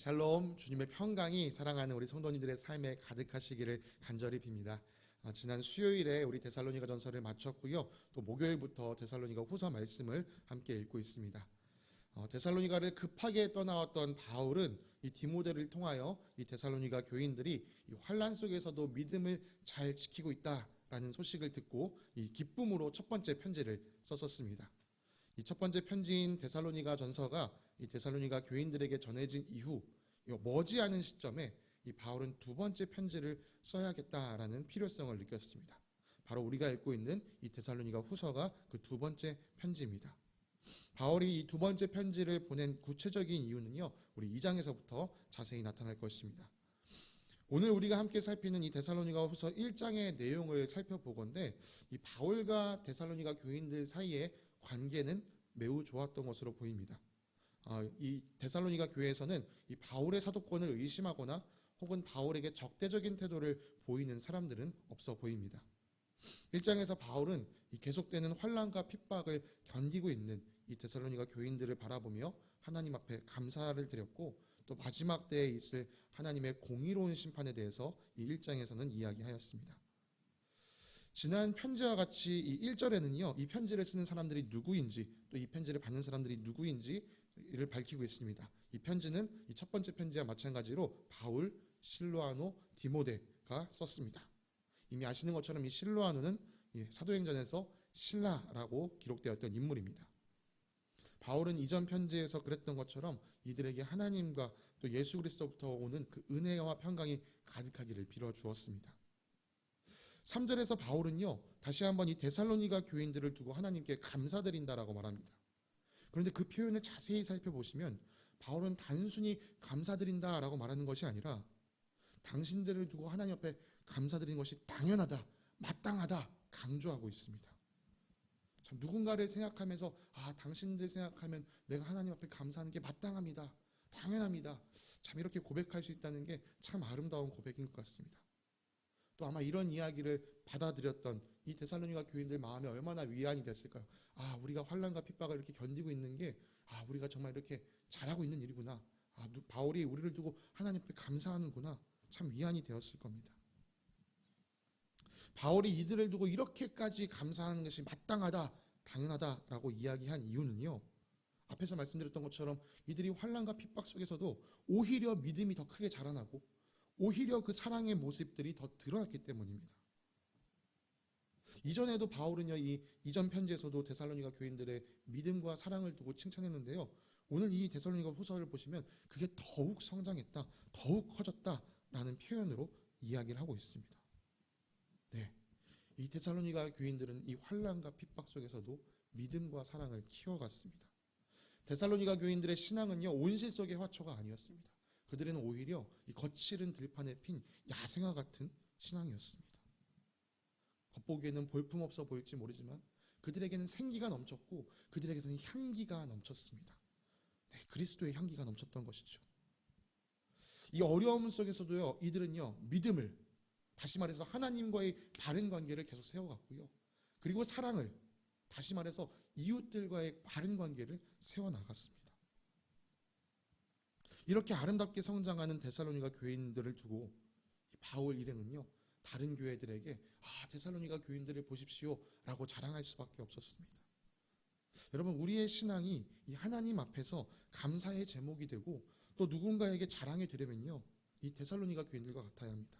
샬롬, 주님의 평강이 사랑하는 우리 성도님들의 삶에 가득하시기를 간절히 빕니다. 지난 수요일에 우리 데살로니가 전서를 마쳤고요. 또 목요일부터 데살로니가 후서 말씀을 함께 읽고 있습니다. 데살로니가를 급하게 떠나왔던 바울은 이 디모데를 통하여 이 데살로니가 교인들이 이 환난 속에서도 믿음을 잘 지키고 있다라는 소식을 듣고 이 기쁨으로 첫 번째 편지를 썼었습니다. 이 첫 번째 편지인 데살로니가 전서가 이 데살로니가 교인들에게 전해진 이후 머지않은 시점에 이 바울은 두 번째 편지를 써야겠다라는 필요성을 느꼈습니다. 바로 우리가 읽고 있는 이 데살로니가 후서가 그 두 번째 편지입니다. 바울이 이 두 번째 편지를 보낸 구체적인 이유는요, 우리 2장에서부터 자세히 나타날 것입니다. 오늘 우리가 함께 살피는 이 데살로니가 후서 1장의 내용을 살펴보건대 이 바울과 데살로니가 교인들 사이의 관계는 매우 좋았던 것으로 보입니다. 이 데살로니가 교회에서는 이 바울의 사도권을 의심하거나 혹은 바울에게 적대적인 태도를 보이는 사람들은 없어 보입니다. 1장에서 바울은 이 계속되는 환난과 핍박을 견디고 있는 이 데살로니가 교인들을 바라보며 하나님 앞에 감사를 드렸고, 또 마지막 때에 있을 하나님의 공의로운 심판에 대해서 이 1장에서는 이야기하였습니다. 지난 편지와 같이 이 1절에는요, 이 편지를 쓰는 사람들이 누구인지, 또 이 편지를 받는 사람들이 누구인지를 밝히고 있습니다. 이 편지는 이 첫 번째 편지와 마찬가지로 바울, 실로아노, 디모데가 썼습니다. 이미 아시는 것처럼 이 실로아노는 사도행전에서 신라라고 기록되었던 인물입니다. 바울은 이전 편지에서 그랬던 것처럼 이들에게 하나님과 또 예수 그리스도부터 오는 그 은혜와 평강이 가득하기를 빌어 주었습니다. 3절에서 바울은요, 다시 한번 이 데살로니가 교인들을 두고 하나님께 감사드린다라고 말합니다. 그런데 그 표현을 자세히 살펴보시면 바울은 단순히 감사드린다라고 말하는 것이 아니라 당신들을 두고 하나님 앞에 감사드리는 것이 당연하다, 마땅하다 강조하고 있습니다. 참 누군가를 생각하면서 당신들 생각하면 내가 하나님 앞에 감사하는 게 마땅합니다, 당연합니다, 참 이렇게 고백할 수 있다는 게 참 아름다운 고백인 것 같습니다. 또 아마 이런 이야기를 받아들였던 이 데살로니가 교인들 마음에 얼마나 위안이 됐을까요? 우리가 환난과 핍박을 이렇게 견디고 있는 게 우리가 정말 이렇게 잘하고 있는 일이구나, 바울이 우리를 두고 하나님 앞에 감사하는구나, 참 위안이 되었을 겁니다. 바울이 이들을 두고 이렇게까지 감사하는 것이 마땅하다, 당연하다라고 이야기한 이유는요, 앞에서 말씀드렸던 것처럼 이들이 환난과 핍박 속에서도 오히려 믿음이 더 크게 자라나고 오히려 그 사랑의 모습들이 더 드러났기 때문입니다. 이전에도 바울은요, 이 이전 편지에서도 데살로니가 교인들의 믿음과 사랑을 두고 칭찬했는데요, 오늘 이 데살로니가 후서를 보시면 그게 더욱 성장했다, 더욱 커졌다라는 표현으로 이야기를 하고 있습니다. 네, 이 데살로니가 교인들은 이 환난과 핍박 속에서도 믿음과 사랑을 키워갔습니다. 데살로니가 교인들의 신앙은요, 온실 속의 화초가 아니었습니다. 그들은 오히려 이 거칠은 들판에 핀 야생화 같은 신앙이었습니다. 겉보기에는 볼품없어 보일지 모르지만 그들에게는 생기가 넘쳤고 그들에게서는 향기가 넘쳤습니다. 네, 그리스도의 향기가 넘쳤던 것이죠. 이 어려움 속에서도요, 이들은요, 믿음을, 다시 말해서 하나님과의 바른 관계를 계속 세워갔고요, 그리고 사랑을, 다시 말해서 이웃들과의 바른 관계를 세워나갔습니다. 이렇게 아름답게 성장하는 데살로니가 교인들을 두고 바울 일행은요, 다른 교회들에게 데살로니가 교인들을 보십시오 라고 자랑할 수밖에 없었습니다. 여러분, 우리의 신앙이 이 하나님 앞에서 감사의 제목이 되고 또 누군가에게 자랑이 되려면요, 이 데살로니가 교인들과 같아야 합니다.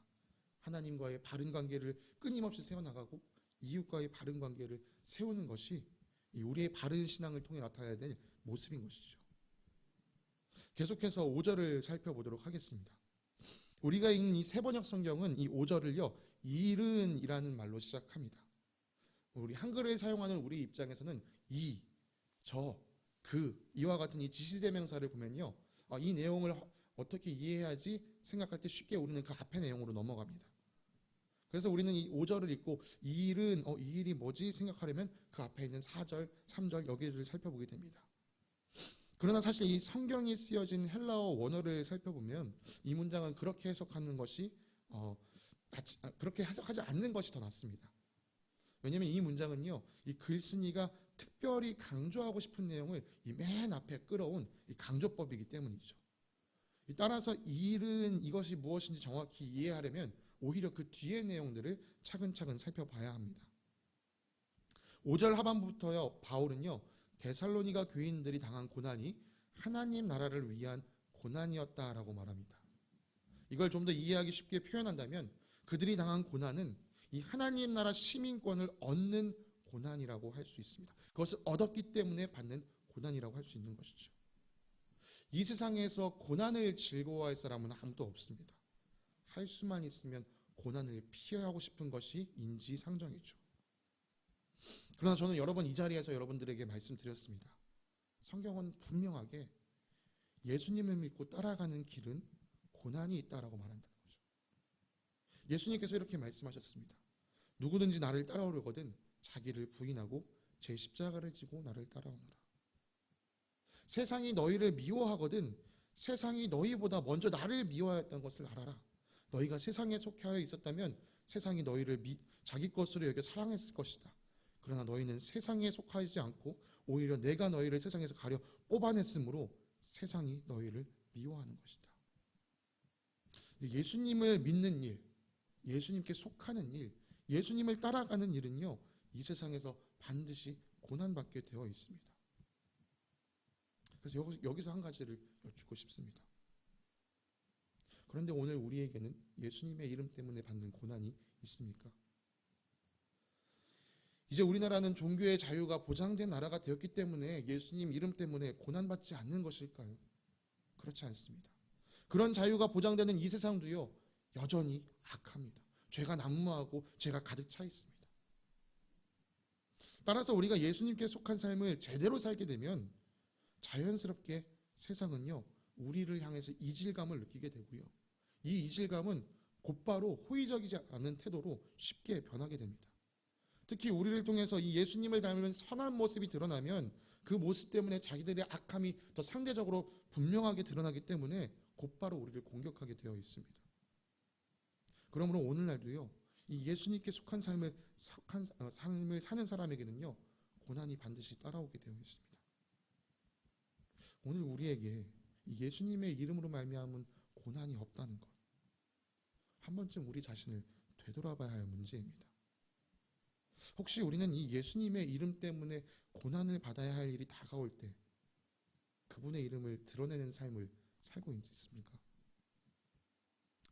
하나님과의 바른 관계를 끊임없이 세워나가고 이웃과의 바른 관계를 세우는 것이 우리의 바른 신앙을 통해 나타나야 될 모습인 것이죠. 계속해서 5절을 살펴보도록 하겠습니다. 우리가 읽는 이 세번역 성경은 이 5절을요, 이른이라는 말로 시작합니다. 우리 한글을 사용하는 우리 입장에서는 이, 저, 그, 이와 같은 이 지시대명사를 보면요, 이 내용을 어떻게 이해해야지 생각할 때 쉽게 우리는 그 앞의 내용으로 넘어갑니다. 그래서 우리는 이 5절을 읽고 이 일은 이 일이 뭐지 생각하려면 그 앞에 있는 4절, 3절 여기를 살펴보게 됩니다. 그러나 사실 이 성경이 쓰여진 헬라어 원어를 살펴보면 이 문장은 그렇게 해석하는 것이 그렇게 해석하지 않는 것이 더 낫습니다. 왜냐하면 이 문장은요, 이 글쓴이가 특별히 강조하고 싶은 내용을 이 맨 앞에 끌어온 이 강조법이기 때문이죠. 따라서 이 일은 이것이 무엇인지 정확히 이해하려면 오히려 그 뒤의 내용들을 차근차근 살펴봐야 합니다. 5절 하반부터요, 바울은요, 데살로니가 교인들이 당한 고난이 하나님 나라를 위한 고난이었다라고 말합니다. 이걸 좀 더 이해하기 쉽게 표현한다면 그들이 당한 고난은 이 하나님 나라 시민권을 얻는 고난이라고 할 수 있습니다. 그것을 얻었기 때문에 받는 고난이라고 할 수 있는 것이죠. 이 세상에서 고난을 즐거워할 사람은 아무도 없습니다. 할 수만 있으면 고난을 피하고 싶은 것이 인지상정이죠. 그러나 저는 여러 번 이 자리에서 여러분들에게 말씀드렸습니다. 성경은 분명하게 예수님을 믿고 따라가는 길은 고난이 있다라고 말한다는 거죠. 예수님께서 이렇게 말씀하셨습니다. 누구든지 나를 따라오려거든 자기를 부인하고 제 십자가를 지고 나를 따라오너라. 세상이 너희를 미워하거든 세상이 너희보다 먼저 나를 미워하였던 것을 알아라. 너희가 세상에 속하여 있었다면 세상이 너희를 자기 것으로 여겨 사랑했을 것이다. 그러나 너희는 세상에 속하지 않고 오히려 내가 너희를 세상에서 가려 뽑아냈으므로 세상이 너희를 미워하는 것이다. 예수님을 믿는 일, 예수님께 속하는 일, 예수님을 따라가는 일은요, 이 세상에서 반드시 고난받게 되어 있습니다. 그래서 여기서 한 가지를 여쭙고 싶습니다. 그런데 오늘 우리에게는 예수님의 이름 때문에 받는 고난이 있습니까? 이제 우리나라는 종교의 자유가 보장된 나라가 되었기 때문에 예수님 이름 때문에 고난받지 않는 것일까요? 그렇지 않습니다. 그런 자유가 보장되는 이 세상도요, 여전히 악합니다. 죄가 난무하고 죄가 가득 차 있습니다. 따라서 우리가 예수님께 속한 삶을 제대로 살게 되면 자연스럽게 세상은요, 우리를 향해서 이질감을 느끼게 되고요. 이 이질감은 곧바로 호의적이지 않은 태도로 쉽게 변하게 됩니다. 특히 우리를 통해서 이 예수님을 닮은 선한 모습이 드러나면 그 모습 때문에 자기들의 악함이 더 상대적으로 분명하게 드러나기 때문에 곧바로 우리를 공격하게 되어 있습니다. 그러므로 오늘날도요, 이 예수님께 속한 삶을 사는 사람에게는요, 고난이 반드시 따라오게 되어 있습니다. 오늘 우리에게 이 예수님의 이름으로 말미암은 고난이 없다는 것, 한 번쯤 우리 자신을 되돌아봐야 할 문제입니다. 혹시 우리는 이 예수님의 이름 때문에 고난을 받아야 할 일이 다가올 때 그분의 이름을 드러내는 삶을 살고 있습니까?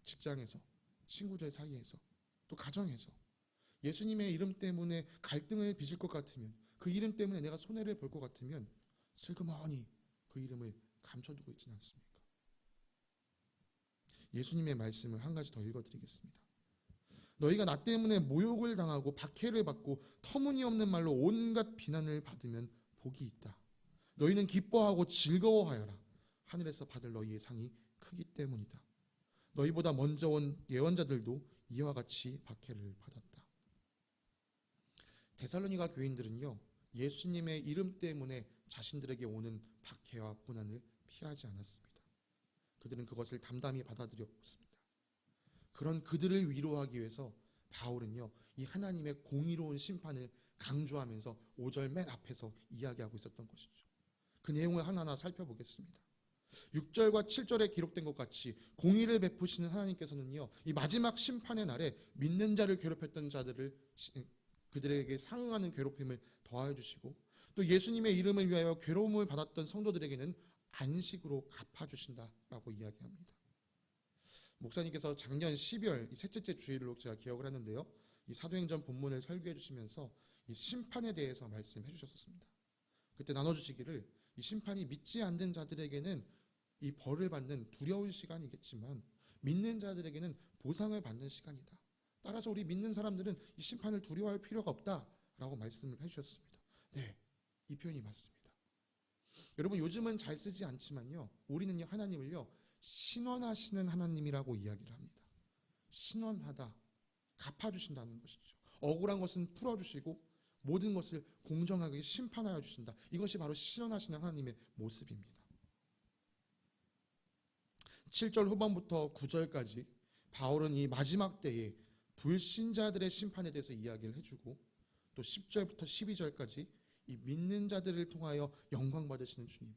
직장에서, 친구들 사이에서, 또 가정에서 예수님의 이름 때문에 갈등을 빚을 것 같으면, 그 이름 때문에 내가 손해를 볼 것 같으면 슬그머니 그 이름을 감춰두고 있지는 않습니까? 예수님의 말씀을 한 가지 더 읽어드리겠습니다. 너희가 나 때문에 모욕을 당하고 박해를 받고 터무니없는 말로 온갖 비난을 받으면 복이 있다. 너희는 기뻐하고 즐거워하여라. 하늘에서 받을 너희의 상이 크기 때문이다. 너희보다 먼저 온 예언자들도 이와 같이 박해를 받았다. 데살로니가 교인들은요, 예수님의 이름 때문에 자신들에게 오는 박해와 고난을 피하지 않았습니다. 그들은 그것을 담담히 받아들였습니다. 그런 그들을 위로하기 위해서 바울은요, 이 하나님의 공의로운 심판을 강조하면서 5절 맨 앞에서 이야기하고 있었던 것이죠. 그 내용을 하나하나 살펴보겠습니다. 6절과 7절에 기록된 것 같이 공의를 베푸시는 하나님께서는요, 이 마지막 심판의 날에 믿는 자를 괴롭혔던 자들을 그들에게 상응하는 괴롭힘을 더하여 주시고, 또 예수님의 이름을 위하여 괴로움을 받았던 성도들에게는 안식으로 갚아주신다라고 이야기합니다. 목사님께서 작년 12월 이 셋째 주일로 제가 기억을 하는데요, 이 사도행전 본문을 설교해 주시면서 이 심판에 대해서 말씀해 주셨습니다. 그때 나눠주시기를, 이 심판이 믿지 않는 자들에게는 이 벌을 받는 두려운 시간이겠지만 믿는 자들에게는 보상을 받는 시간이다. 따라서 우리 믿는 사람들은 이 심판을 두려워할 필요가 없다라고 말씀을 해주셨습니다. 네, 이 표현이 맞습니다. 여러분, 요즘은 잘 쓰지 않지만요, 우리는요, 하나님을요, 신원하시는 하나님이라고 이야기를 합니다. 신원하다, 갚아주신다는 것이죠. 억울한 것은 풀어주시고 모든 것을 공정하게 심판하여 주신다. 이것이 바로 신원하시는 하나님의 모습입니다. 7절 후반부터 9절까지 바울은 이 마지막 때에 불신자들의 심판에 대해서 이야기를 해주고, 또 10절부터 12절까지 이 믿는 자들을 통하여 영광 받으시는 주님,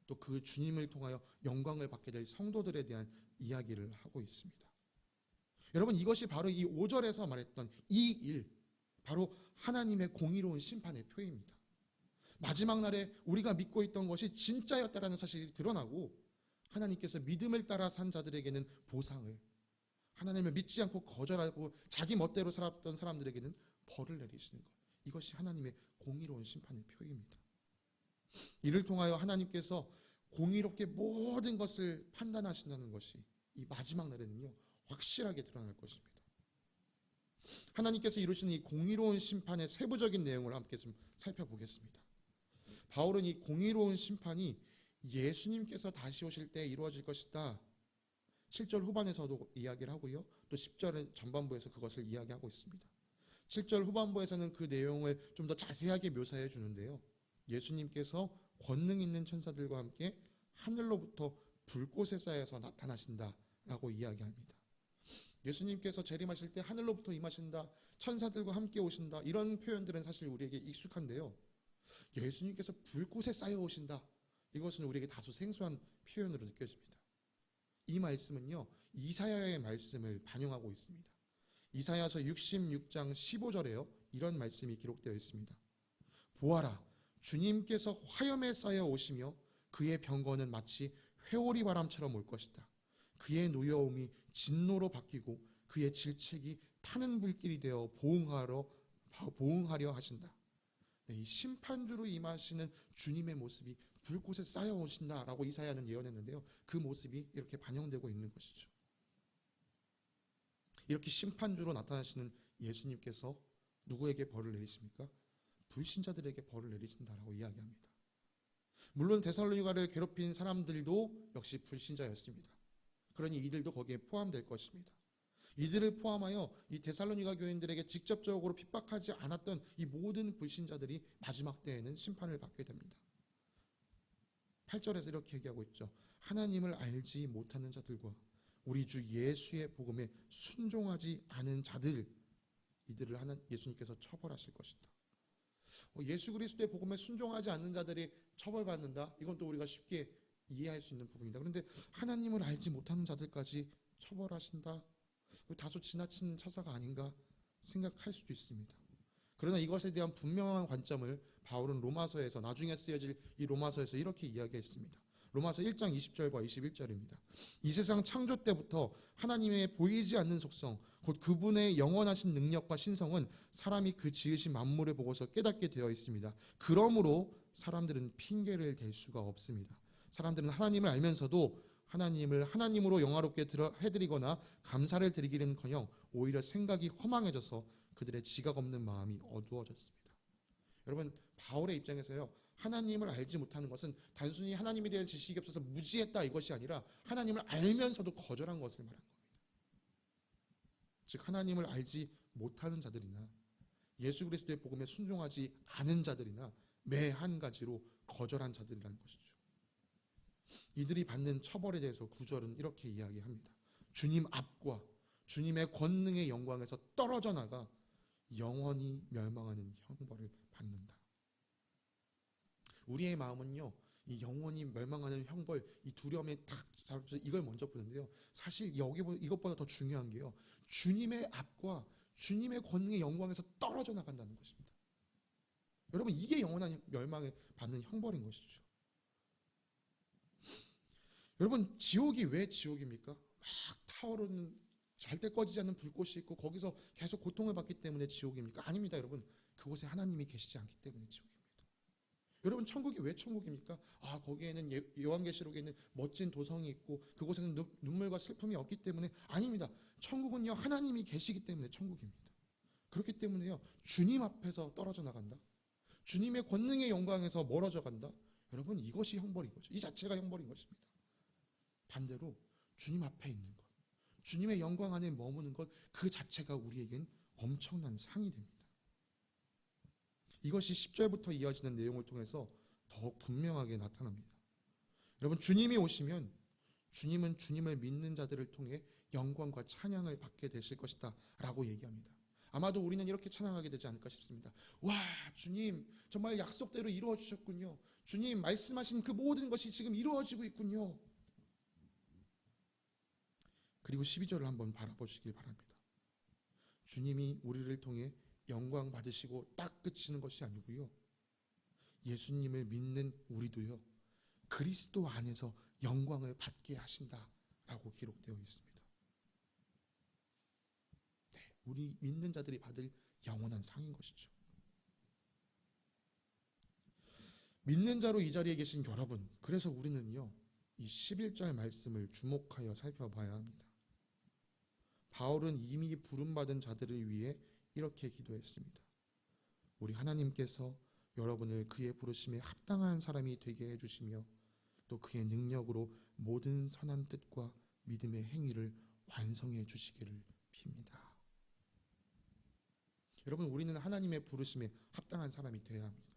또 그 주님을 통하여 영광을 받게 될 성도들에 대한 이야기를 하고 있습니다. 여러분, 이것이 바로 이 5절에서 말했던 이 일, 바로 하나님의 공의로운 심판의 표입니다. 마지막 날에 우리가 믿고 있던 것이 진짜였다라는 사실이 드러나고 하나님께서 믿음을 따라 산 자들에게는 보상을, 하나님을 믿지 않고 거절하고 자기 멋대로 살았던 사람들에게는 벌을 내리시는 것, 이것이 하나님의 공의로운 심판의 표입니다. 이를 통하여 하나님께서 공의롭게 모든 것을 판단하신다는 것이 이 마지막 날에는요 확실하게 드러날 것입니다. 하나님께서 이루시는 이 공의로운 심판의 세부적인 내용을 함께 좀 살펴보겠습니다. 바울은 이 공의로운 심판이 예수님께서 다시 오실 때 이루어질 것이다, 7절 후반에서도 이야기를 하고요, 또 10절 전반부에서 그것을 이야기하고 있습니다. 7절 후반부에서는 그 내용을 좀 더 자세하게 묘사해 주는데요, 예수님께서 권능 있는 천사들과 함께 하늘로부터 불꽃에 쌓여서 나타나신다라고 이야기합니다. 예수님께서 재림하실 때 하늘로부터 임하신다, 천사들과 함께 오신다, 이런 표현들은 사실 우리에게 익숙한데요, 예수님께서 불꽃에 쌓여 오신다, 이것은 우리에게 다소 생소한 표현으로 느껴집니다. 이 말씀은요 이사야의 말씀을 반영하고 있습니다. 이사야서 66장 15절에요 이런 말씀이 기록되어 있습니다. 보아라, 주님께서 화염에 쌓여 오시며 그의 병거는 마치 회오리 바람처럼 올 것이다. 그의 노여움이 진노로 바뀌고 그의 질책이 타는 불길이 되어 보응하려 하신다. 네, 이 심판주로 임하시는 주님의 모습이 불꽃에 쌓여 오신다라고 이사야는 예언했는데요, 그 모습이 이렇게 반영되고 있는 것이죠. 이렇게 심판주로 나타나시는 예수님께서 누구에게 벌을 내리십니까? 불신자들에게 벌을 내리신다라고 이야기합니다. 물론 데살로니가를 괴롭힌 사람들도 역시 불신자였습니다. 그러니 이들도 거기에 포함될 것입니다. 이들을 포함하여 이 데살로니가 교인들에게 직접적으로 핍박하지 않았던 이 모든 불신자들이 마지막 때에는 심판을 받게 됩니다. 8절에서 이렇게 얘기하고 있죠. 하나님을 알지 못하는 자들과 우리 주 예수의 복음에 순종하지 않은 자들, 이들을 예수님께서 처벌하실 것이다. 예수 그리스도의 복음에 순종하지 않는 자들이 처벌받는다, 이건 또 우리가 쉽게 이해할 수 있는 부분입니다. 그런데 하나님을 알지 못하는 자들까지 처벌하신다, 다소 지나친 처사가 아닌가 생각할 수도 있습니다. 그러나 이것에 대한 분명한 관점을 바울은 로마서에서, 나중에 쓰여질 이 로마서에서 이렇게 이야기했습니다. 로마서 1장 20절과 21절입니다. 이 세상 창조 때부터 하나님의 보이지 않는 속성, 곧 그분의 영원하신 능력과 신성은 사람이 그 지으신 만물을 보고서 깨닫게 되어 있습니다. 그러므로 사람들은 핑계를 댈 수가 없습니다. 사람들은 하나님을 알면서도 하나님을 하나님으로 영화롭게 해드리거나 감사를 드리기는커녕 오히려 생각이 허망해져서 그들의 지각 없는 마음이 어두워졌습니다. 여러분, 바울의 입장에서요, 하나님을 알지 못하는 것은 단순히 하나님에 대한 지식이 없어서 무지했다 이것이 아니라 하나님을 알면서도 거절한 것을 말한 겁니다. 즉 하나님을 알지 못하는 자들이나 예수 그리스도의 복음에 순종하지 않은 자들이나 매 한 가지로 거절한 자들이라는 것이죠. 이들이 받는 처벌에 대해서 9절은 이렇게 이야기합니다. 주님 앞과 주님의 권능의 영광에서 떨어져 나가 영원히 멸망하는 형벌을 받는다. 우리의 마음은요, 이 영원히 멸망하는 형벌, 이 두려움에 탁 잡혀서 이걸 먼저 보는데요, 사실 이것보다 더 중요한 게요, 주님의 앞과 주님의 권능의 영광에서 떨어져 나간다는 것입니다. 여러분, 이게 영원한 멸망을 받는 형벌인 것이죠. 여러분, 지옥이 왜 지옥입니까? 막 타오르는 절대 꺼지지 않는 불꽃이 있고 거기서 계속 고통을 받기 때문에 지옥입니까? 아닙니다. 여러분, 그곳에 하나님이 계시지 않기 때문에 지옥입니다. 여러분, 천국이 왜 천국입니까? 거기에는 요한계시록에 있는 멋진 도성이 있고 그곳에는 눈물과 슬픔이 없기 때문에, 아닙니다. 천국은요, 하나님이 계시기 때문에 천국입니다. 그렇기 때문에요, 주님 앞에서 떨어져 나간다, 주님의 권능의 영광에서 멀어져 간다, 여러분, 이것이 형벌인 거죠. 이 자체가 형벌인 것입니다. 반대로 주님 앞에 있는 것, 주님의 영광 안에 머무는 것, 그 자체가 우리에겐 엄청난 상이 됩니다. 이것이 10절부터 이어지는 내용을 통해서 더욱 분명하게 나타납니다. 여러분, 주님이 오시면 주님은 주님을 믿는 자들을 통해 영광과 찬양을 받게 되실 것이다 라고 얘기합니다. 아마도 우리는 이렇게 찬양하게 되지 않을까 싶습니다. 와, 주님 정말 약속대로 이루어 주셨군요. 주님 말씀하신 그 모든 것이 지금 이루어지고 있군요. 그리고 12절을 한번 바라보시길 바랍니다. 주님이 우리를 통해 영광 받으시고 딱 그치는 것이 아니고요, 예수님을 믿는 우리도요, 그리스도 안에서 영광을 받게 하신다라고 기록되어 있습니다. 네, 우리 믿는 자들이 받을 영원한 상인 것이죠. 믿는 자로 이 자리에 계신 여러분, 그래서 우리는요, 이 11절 말씀을 주목하여 살펴봐야 합니다. 바울은 이미 부름받은 자들을 위해 이렇게 기도했습니다. 우리 하나님께서 여러분을 그의 부르심에 합당한 사람이 되게 해주시며 또 그의 능력으로 모든 선한 뜻과 믿음의 행위를 완성해 주시기를 빕니다. 여러분, 우리는 하나님의 부르심에 합당한 사람이 되어야 합니다.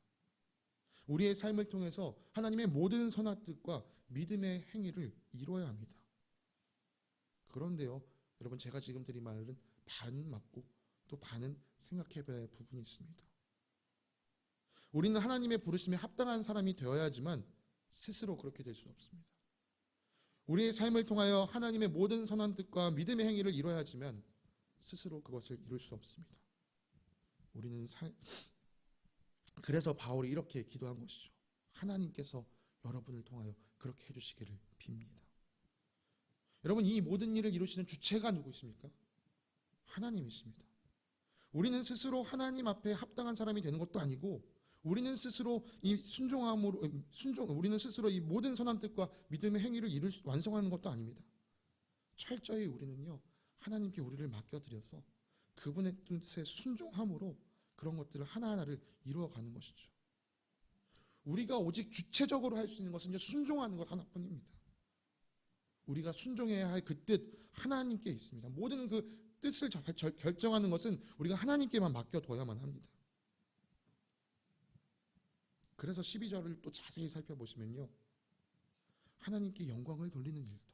우리의 삶을 통해서 하나님의 모든 선한 뜻과 믿음의 행위를 이루어야 합니다. 그런데요, 여러분, 제가 지금 드린 말은 반은 맞고 또 반은 생각해봐야 할 부분이 있습니다. 우리는 하나님의 부르심에 합당한 사람이 되어야지만 스스로 그렇게 될 수 없습니다. 우리의 삶을 통하여 하나님의 모든 선한 뜻과 믿음의 행위를 이루어야지만 스스로 그것을 이룰 수 없습니다. 그래서 바울이 이렇게 기도한 것이죠. 하나님께서 여러분을 통하여 그렇게 해주시기를 빕니다. 여러분, 이 모든 일을 이루시는 주체가 누구십니까? 하나님이십니다. 우리는 스스로 하나님 앞에 합당한 사람이 되는 것도 아니고, 우리는 스스로 우리는 스스로 이 모든 선한 뜻과 믿음의 행위를 완성하는 것도 아닙니다. 철저히 우리는요, 하나님께 우리를 맡겨드려서 그분의 뜻에 순종함으로 그런 것들을 하나하나를 이루어가는 것이죠. 우리가 오직 주체적으로 할 수 있는 것은 이제 순종하는 것 하나뿐입니다. 우리가 순종해야 할 그 뜻 하나님께 있습니다. 모든 그 뜻을 결정하는 것은 우리가 하나님께만 맡겨둬야만 합니다. 그래서 12절을 또 자세히 살펴보시면요, 하나님께 영광을 돌리는 일도,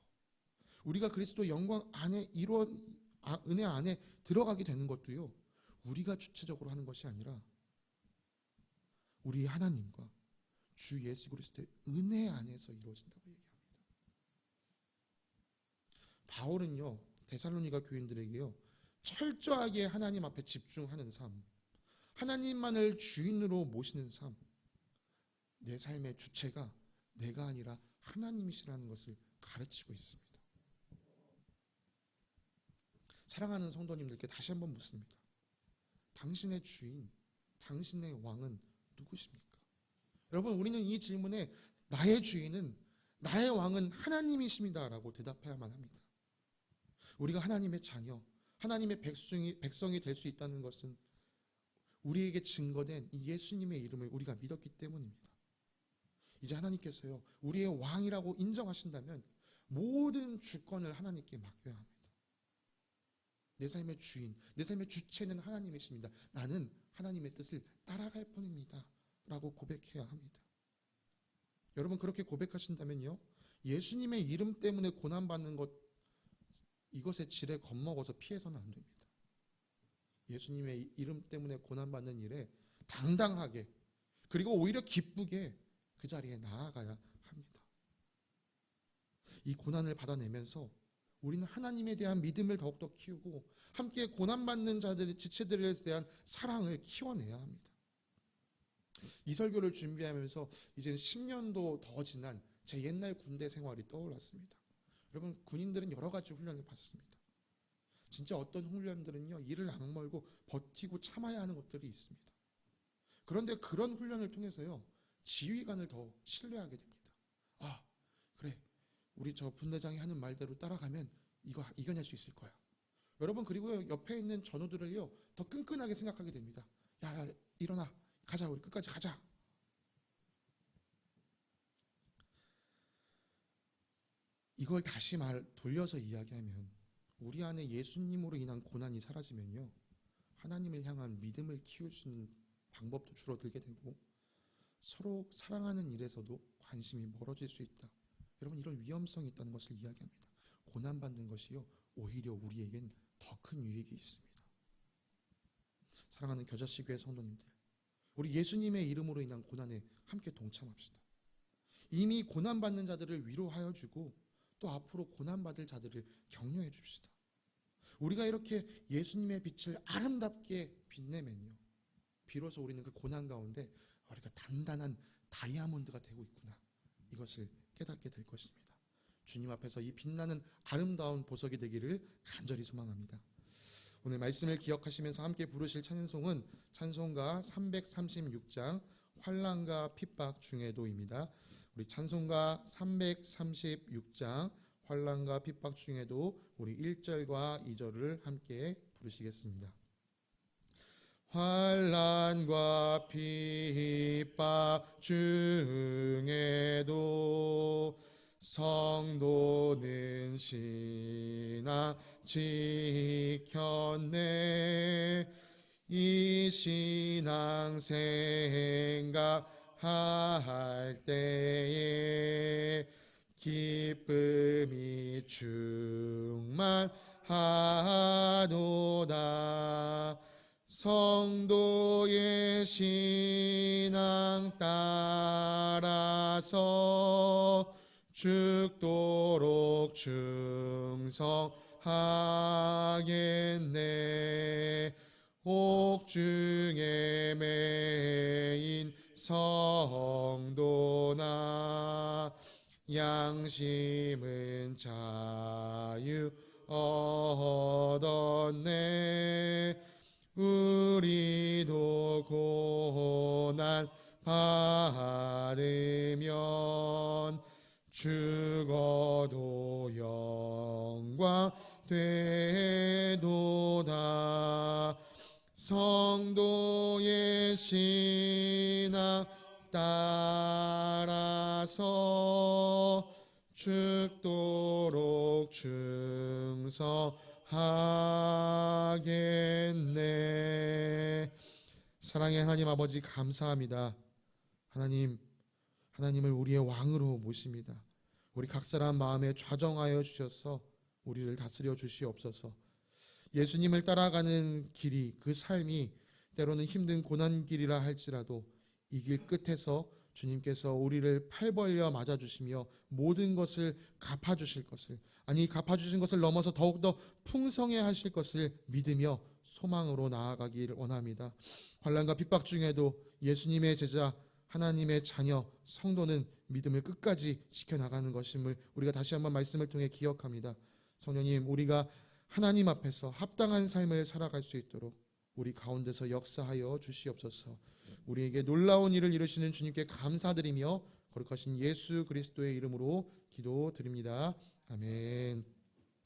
우리가 그리스도 영광 안에 은혜 안에 들어가게 되는 것도요, 우리가 주체적으로 하는 것이 아니라 우리 하나님과 주 예수 그리스도의 은혜 안에서 이루어진다고 얘기합니다. 바울은요, 데살로니가 교인들에게요, 철저하게 하나님 앞에 집중하는 삶, 하나님만을 주인으로 모시는 삶, 내 삶의 주체가 내가 아니라 하나님이시라는 것을 가르치고 있습니다. 사랑하는 성도님들께 다시 한번 묻습니다. 당신의 주인, 당신의 왕은 누구십니까? 여러분, 우리는 이 질문에 나의 주인은, 나의 왕은 하나님이십니다라고 대답해야만 합니다. 우리가 하나님의 자녀, 하나님의 백성이 될 수 있다는 것은 우리에게 증거된 이 예수님의 이름을 우리가 믿었기 때문입니다. 이제 하나님께서요, 우리의 왕이라고 인정하신다면 모든 주권을 하나님께 맡겨야 합니다. 내 삶의 주인, 내 삶의 주체는 하나님이십니다. 나는 하나님의 뜻을 따라갈 뿐입니다 라고 고백해야 합니다. 여러분, 그렇게 고백하신다면요, 예수님의 이름 때문에 고난받는 것, 이것의 질에 겁먹어서 피해서는 안 됩니다. 예수님의 이름 때문에 고난받는 일에 당당하게, 그리고 오히려 기쁘게 그 자리에 나아가야 합니다. 이 고난을 받아내면서 우리는 하나님에 대한 믿음을 더욱더 키우고 함께 고난받는 자들의 지체들에 대한 사랑을 키워내야 합니다. 이 설교를 준비하면서 이제 10년도 더 지난 제 옛날 군대 생활이 떠올랐습니다. 여러분, 군인들은 여러 가지 훈련을 받습니다. 진짜 어떤 훈련들은요, 이를 악물고 버티고 참아야 하는 것들이 있습니다. 그런데 그런 훈련을 통해서요, 지휘관을 더 신뢰하게 됩니다. 아, 그래, 우리 저 분대장이 하는 말대로 따라가면 이거 이겨낼 수 있을 거야. 여러분, 그리고 옆에 있는 전우들을요, 더 끈끈하게 생각하게 됩니다. 야, 일어나, 가자, 우리 끝까지 가자. 이걸 다시 돌려서 이야기하면, 우리 안에 예수님으로 인한 고난이 사라지면요, 하나님을 향한 믿음을 키울 수 있는 방법도 줄어들게 되고 서로 사랑하는 일에서도 관심이 멀어질 수 있다. 여러분, 이런 위험성이 있다는 것을 사랑하는 겨자씨교회 성도님들, 우리 예수님의 이름으로 인한 고난에 함께 동참합시다. 이미 고난받는 자들을 위로하여 주고 또 앞으로 고난받을 자들을 격려해 줍시다. 우리가 이렇게 예수님의 빛을 아름답게 빛내면요, 비로소 우리는 그 고난 가운데 우리가 단단한 다이아몬드가 되고 있구나, 이것을 깨닫게 될 것입니다. 주님 앞에서 이 빛나는 아름다운 보석이 되기를 간절히 소망합니다. 오늘 말씀을 기억하시면서 함께 부르실 찬송은 찬송가 336장 환난과 핍박 중에도입니다. 우리 찬송가 336장 환난과 핍박 중에도 우리 1절과 2절을 함께 부르시겠습니다. 환난과 핍박 중에도 성도는 신앙 지켰네. 이 신앙 생각할 때에 기쁨이 충만하도다. 성도의 신앙 따라서 죽도록 충성하겠네. 옥중에 매인 성도나 양심은 자유 얻었네. 우리도 고난 받으면 죽어도 영광 되도다. 성도의 신앙 따라서 죽도록 충성하겠네. 사랑의 하나님 아버지, 감사합니다. 하나님을 우리의 왕으로 모십니다. 우리 각 사람 마음에 좌정하여 주셔서 우리를 다스려 주시옵소서. 예수님을 따라가는 길이, 그 삶이 때로는 힘든 고난길이라 할지라도 이 길 끝에서 주님께서 우리를 팔 벌려 맞아주시며 모든 것을 갚아주실 것을, 아니 갚아주신 것을 넘어서 더욱더 풍성해 하실 것을 믿으며 소망으로 나아가기를 원합니다. 환난과 핍박 중에도 예수님의 제자, 하나님의 자녀, 성도는 믿음을 끝까지 지켜나가는 것임을 우리가 다시 한번 말씀을 통해 기억합니다. 성령님, 우리가 하나님 앞에서 합당한 삶을 살아갈 수 있도록 우리 가운데서 역사하여 주시옵소서. 우리에게 놀라운 일을 이루시는 주님께 감사드리며 거룩하신 예수 그리스도의 이름으로 기도드립니다. 아멘.